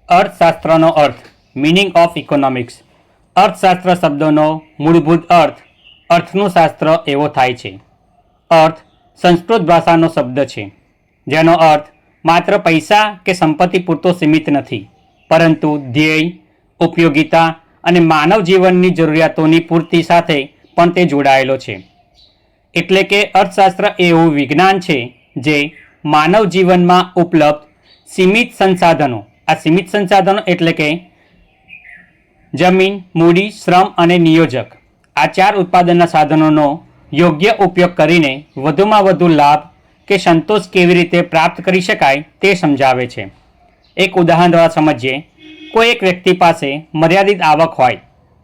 અર્થશાસ્ત્રનો earth meaning of economics. અર્થશાસ્ત્ર શબ્દનો મૂળભૂત અર્થ અર્થનું શાસ્ત્ર એવો થાય છે. અર્થ સંસ્કૃત ભાષાનો શબ્દ છે, જેનો અર્થ માત્ર પૈસા કે સંપત્તિ પૂરતો સીમિત નથી, પરંતુ ધ્યેય, ઉપયોગિતા અને માનવ જીવનની જરૂરિયાતોની પૂર્તિ સાથે પણ તે જોડાયેલો છે. એટલે કે અર્થશાસ્ત્ર એવું વિજ્ઞાન છે જે માનવ જીવનમાં ઉપલબ્ધ સીમિત સંસાધનો, આ સીમિત સંસાધનો એટલે કે જમીન, મૂડી, શ્રમ અને નિયોજક, આ 4 ઉત્પાદનના સાધનોનો યોગ્ય ઉપયોગ કરીને વધુમાં વધુ લાભ કે સંતોષ કેવી રીતે પ્રાપ્ત કરી શકાય તે સમજાવે છે. એક ઉદાહરણ દ્વારા સમજીએ. કોઈ એક વ્યક્તિ પાસે મર્યાદિત આવક હોય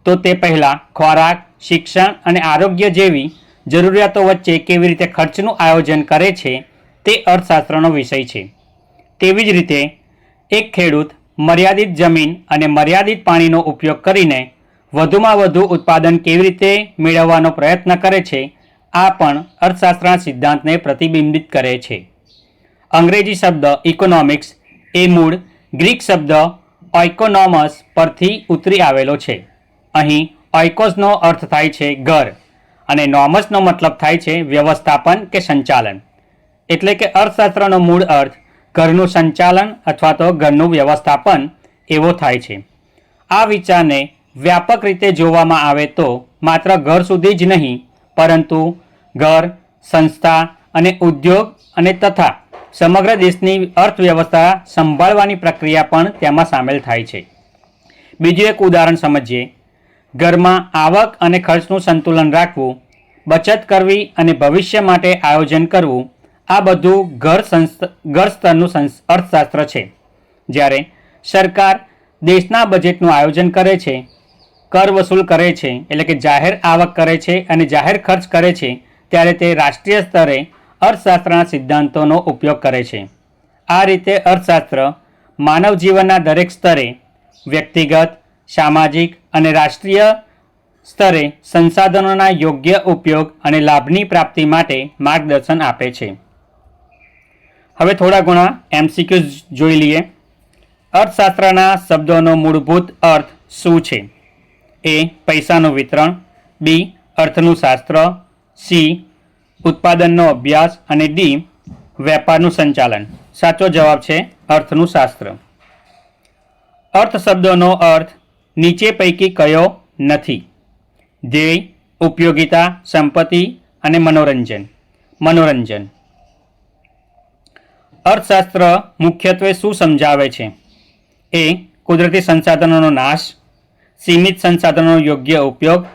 તો તે પહેલાં ખોરાક, શિક્ષણ અને આરોગ્ય જેવી જરૂરિયાતો વચ્ચે કેવી રીતે ખર્ચનું આયોજન કરે છે તે અર્થશાસ્ત્રનો વિષય છે. તેવી જ રીતે એક ખેડૂત મર્યાદિત જમીન અને મર્યાદિત પાણીનો ઉપયોગ કરીને વધુમાં વધુ ઉત્પાદન કેવી રીતે મેળવવાનો પ્રયત્ન કરે છે, આ પણ અર્થશાસ્ત્રના સિદ્ધાંતને પ્રતિબિંબિત કરે છે. અંગ્રેજી શબ્દ ઇકોનોમિક્સ એ મૂળ ગ્રીક શબ્દ ઓઇકોનોમસ પરથી ઉતરી આવેલો છે. અહીં ઓઇકોસનો અર્થ થાય છે ઘર અને નોમસનો મતલબ થાય છે વ્યવસ્થાપન કે સંચાલન. એટલે કે અર્થશાસ્ત્રનો મૂળ અર્થ ઘરનું સંચાલન અથવા તો ઘરનું વ્યવસ્થાપન એવો થાય છે. આ વિચારને વ્યાપક રીતે જોવામાં આવે તો માત્ર ઘર સુધી જ નહીં, પરંતુ ઘર, સંસ્થા અને ઉદ્યોગ અને તથા સમગ્ર દેશની અર્થવ્યવસ્થા સંભાળવાની પ્રક્રિયા પણ તેમાં સામેલ થાય છે. બીજું એક ઉદાહરણ સમજીએ. ઘરમાં આવક અને ખર્ચનું સંતુલન રાખવું, બચત કરવી અને ભવિષ્ય માટે આયોજન કરવું, આ બધું ઘર સ્તરનું અર્થશાસ્ત્ર છે. જ્યારે સરકાર દેશના બજેટનું આયોજન કરે છે, કર વસૂલ કરે છે એટલે કે જાહેર આવક કરે છે અને જાહેર ખર્ચ કરે છે, ત્યારે તે રાષ્ટ્રીય સ્તરે અર્થશાસ્ત્રના સિદ્ધાંતોનો ઉપયોગ કરે છે. આ રીતે અર્થશાસ્ત્ર માનવ જીવનના દરેક સ્તરે વ્યક્તિગત, સામાજિક અને રાષ્ટ્રીય સ્તરે સંસાધનોના યોગ્ય ઉપયોગ અને લાભની પ્રાપ્તિ માટે માર્ગદર્શન આપે છે. હવે થોડા ઘણા MCQs જોઈ લઈએ. અર્થશાસ્ત્રના શબ્દોનો મૂળભૂત અર્થ શું છે? A. પૈસાનું વિતરણ. B. અર્થનું શાસ્ત્ર. C. ઉત્પાદનનો અભ્યાસ અને D. વેપારનું સંચાલન. સાચો જવાબ છે અર્થનું શાસ્ત્ર. અર્થ શબ્દોનો અર્થ નીચે પૈકી કયો નથી? ધ્યેય, ઉપયોગિતા, સંપત્તિ અને મનોરંજન. અર્થશાસ્ત્ર મુખ્યત્વે શું સમજાવે છે? A. કુદરતી સંસાધનોનો નાશ. સીમિત સંસાધનોનો યોગ્ય ઉપયોગ.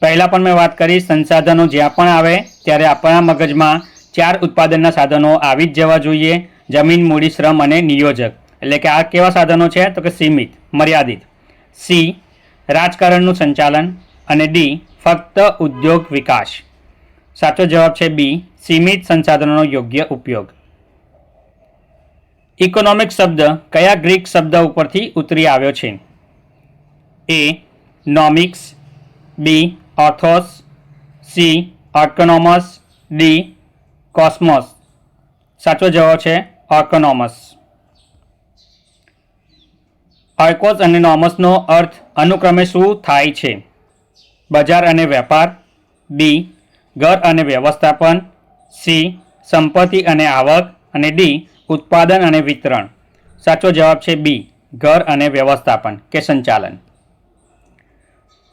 પહેલાં પણ મેં વાત કરી, સંસાધનો જ્યાં પણ આવે ત્યારે આપણા મગજમાં 4 ઉત્પાદનના સાધનો આવી જ જવા જોઈએ: જમીન, મૂડી, શ્રમ અને નિયોજક. એટલે કે આ કેવા સાધનો છે? તો કે સીમિત, મર્યાદિત. C. રાજકારણનું સંચાલન. અને D. ફક્ત ઉદ્યોગ વિકાસ. સાચો જવાબ છે B. સીમિત સંસાધનોનો યોગ્ય ઉપયોગ. ઇકોનોમિક શબ્દ કયા ગ્રીક શબ્દ ઉપરથી ઉતરી આવ્યો છે? A. નોમિક્સ. B. ઓર્થોસ. C. ઓર્કોનોમસ. D. Cosmos. સાચો જવાબ છે ઓર્કોનોમસ. ઓર્કોસ અને નોમસનો અર્થ અનુક્રમે શું થાય છે? બજાર અને વેપાર. B. ઘર અને વ્યવસ્થાપન. C. સંપત્તિ અને આવક. અને D. ઉત્પાદન અને વિતરણ. સાચો જવાબ છે B. ઘર અને વ્યવસ્થાપન કે સંચાલન.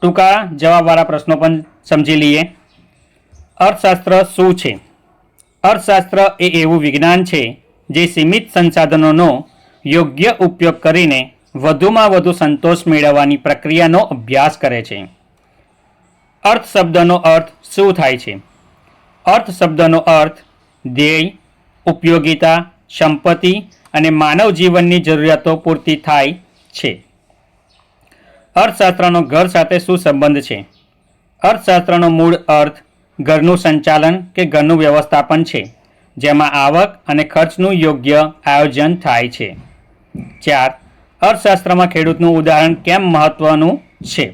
ટૂંકા જવાબવાળા પ્રશ્નો પણ સમજી લઈએ. અર્થશાસ્ત્ર શું છે? અર્થશાસ્ત્ર એ એવું વિજ્ઞાન છે જે સીમિત સંસાધનોનો યોગ્ય ઉપયોગ કરીને વધુમાં વધુ સંતોષ મેળવવાની પ્રક્રિયાનો અભ્યાસ કરે છે. અર્થ શબ્દનો અર્થ શું થાય છે? અર્થ શબ્દનો અર્થ ધ્યેય, ઉપયોગિતા, સંપત્તિ અને માનવ જીવનની જરૂરિયાતો પૂર્તિ થાય છે. અર્થશાસ્ત્રનો ઘર સાથે શું સંબંધ છે? અર્થશાસ્ત્રનો મૂળ અર્થ ઘરનું સંચાલન કે ઘરનું વ્યવસ્થાપન છે, જેમાં આવક અને ખર્ચનું યોગ્ય આયોજન થાય છે. 4. અર્થશાસ્ત્રમાં ખેડૂતનું ઉદાહરણ કેમ મહત્વનું છે?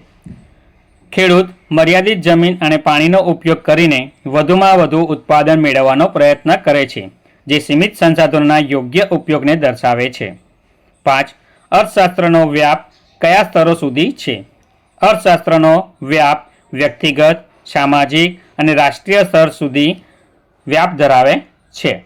ખેડૂત મર્યાદિત જમીન અને પાણીનો ઉપયોગ કરીને વધુમાં વધુ ઉત્પાદન મેળવવાનો પ્રયત્ન કરે છે, જે સીમિત સંસાધનોના યોગ્ય ઉપયોગને દર્શાવે છે. 5. અર્થશાસ્ત્રનો વ્યાપ કયા સ્તરો સુધી છે? અર્થશાસ્ત્રનો વ્યાપ વ્યક્તિગત, સામાજિક અને રાષ્ટ્રીય સ્તર સુધી વ્યાપ ધરાવે છે.